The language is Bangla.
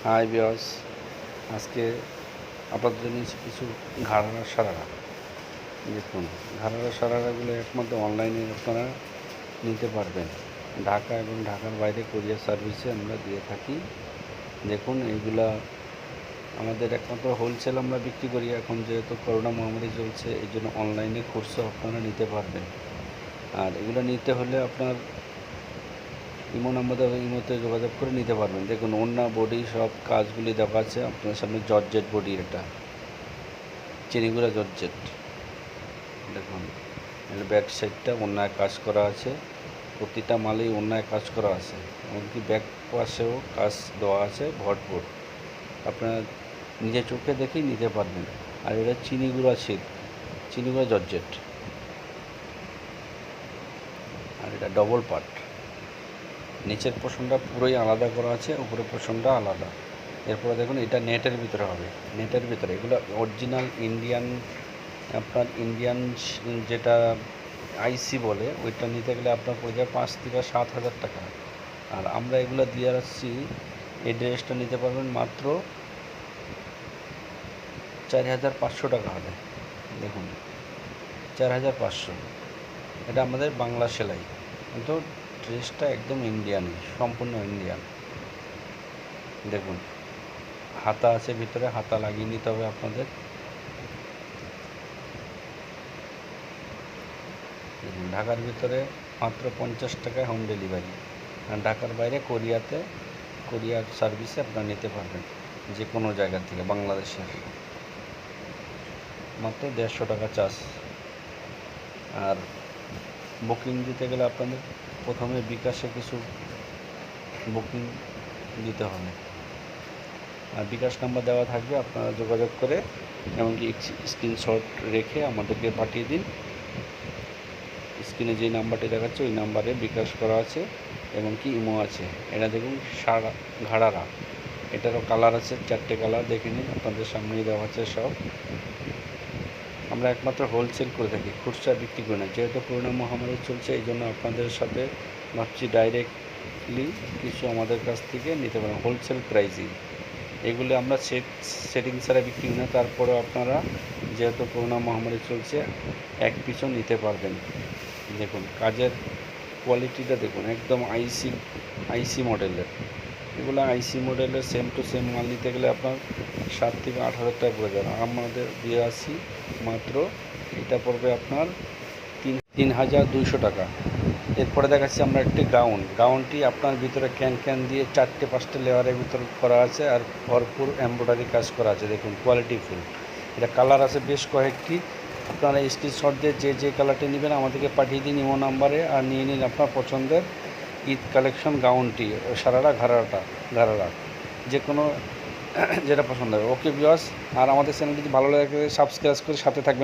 হাই বিয়স, আজকে আপাতত নিয়েছি কিছু ঘাড়ারা সারারা। দেখুন, ঘাড়ারা সারারাগুলো একমাত্র অনলাইনে আপনারা নিতে পারবেন। ঢাকা এবং ঢাকার বাইরে কুরিয়ার সার্ভিসে আমরা দিয়ে থাকি। দেখুন, এইগুলা আমাদের একমাত্র হোলসেল আমরা বিক্রি করি। এখন যেহেতু করোনা মহামারী চলছে, এই জন্য অনলাইনে খুচরো আপনারা নিতে পারবেন। আর এগুলো নিতে হলে আপনার ইমো নাম্বার দেওয়া, ইমোতে যোগাযোগ করে নিতে পারবেন। দেখুন, ওড়না বডি সব কাজগুলি দেখা আছে আপনার সামনে। জর্জেট বডি, এটা চিনিগুড়া জর্জেট। দেখুন, এর ব্যাক সাইডটা ওড়নায় কাজ করা আছে, প্রতিটা মালেই ওড়নায় কাজ করা আছে, এমনকি ব্যাক পাশেও কাজ দেওয়া আছে ভরপুর। আপনারা নিজের চোখে দেখেই নিতে পারবেন। আর এটা চিনিগুড়া শীত, চিনিগুড়া জর্জেট। আর এটা ডবল পার্ট, নিচের পোর্শনটা পুরোই আলাদা করা আছে, উপরের পোর্শনটা আলাদা। এরপরে দেখুন, এটা নেটের ভিতরে হবে। নেটের ভিতরে এগুলো অরিজিনাল ইন্ডিয়ান, আপনার ইন্ডিয়ান যেটা আইসি বলে, ওইটা নিতে গেলে আপনার পড়ে যায় 5 থেকে 7 হাজার টাকা। আর আমরা এগুলো দিয়ে আসছি, এই ড্রেসটা নিতে পারবেন মাত্র 4,500 টাকা হলে। দেখুন, 4,500। এটা আমাদের বাংলা সেলাই, কিন্তু ড্রেসটা একদম ইন্ডিয়ানই, সম্পূর্ণ ইন্ডিয়ান। দেখুন, হাতা আছে ভিতরে, হাতা লাগিয়ে নিতে হবে আপনাদের। ঢাকার ভিতরে মাত্র 50 টাকায় হোম ডেলিভারি। আর ঢাকার বাইরে কোরিয়ার সার্ভিসে আপনারা নিতে পারবেন যে কোনো জায়গা থেকে, বাংলাদেশের। মাত্র 150 টাকা চার্জ। আর বুকিং দিতে গেলে আপনাদের প্রথমে বিকাশে কিছু বুকিং দিতে হবে। আর বিকাশ নাম্বার দেওয়া থাকবে, আপনারা যোগাযোগ করে এমনকি স্ক্রিনশট রেখে আমাদেরকে পাঠিয়ে দিন। স্ক্রিনে যে নাম্বারটি দেখাচ্ছে ওই নাম্বারে বিকাশ করা আছে, এবং কি ইমো আছে। এটা দেখুন, ঘাড়ারা, এটারও কালার আছে, 4টে কালার দেখে নিন, আপনাদের সামনেই দেওয়া আছে সব। আমরা একমাত্র হোলসেল করে থাকি, খুচরা বিক্রি করি না। যেহেতু করোনা মহামারী চলছে, এই জন্য আপনাদের সাথে ভাবছি ডাইরেক্টলি কিছু আমাদের কাছ থেকে নিতে পারেন হোলসেল প্রাইসিং। এগুলো আমরা সেটিং ছাড়া বিক্রি করি না। তারপরেও আপনারা যেহেতু করোনা মহামারী চলছে, এক পিছু নিতে পারবেন। দেখুন, কাজের কোয়ালিটিটা দেখুন, একদম আইসি মডেলের। এগুলো আইসি মডেলের সেম টু সেম মাল নিতে গেলে আপনার 7 থেকে 8 হাজার টাকা পড়ে যাবে। আমাদের দিয়ে আসি মাত্র, এটা পড়বে আপনার 3,200 টাকা। এরপরে দেখাচ্ছি আমরা একটি গাউনটি আপনার ভিতরে ক্যান দিয়ে 4টে-5টে লেয়ারের ভিতর করা আছে, আর ভরপুর এমব্রয়ডারি কাজ করা আছে। দেখুন, কোয়ালিটিফুল। এটা কালার আছে বেশ কয়েকটি। আপনারা স্ক্রিনশট দিয়ে যে কালারটি নেবেন আমাদেরকে পাঠিয়ে দিন ইমো নাম্বারে, আর নিয়ে নিন আপনার পছন্দের ঈদ কালেকশন গাউনটি, সারারা ঘাড়ারা যে কোনো যেটা পছন্দ হবে। ওকে ভিউয়ার্স, আর আমাদের চ্যানেলটি ভালো লাগে সাবস্ক্রাইব করে সাথে থাকবেন।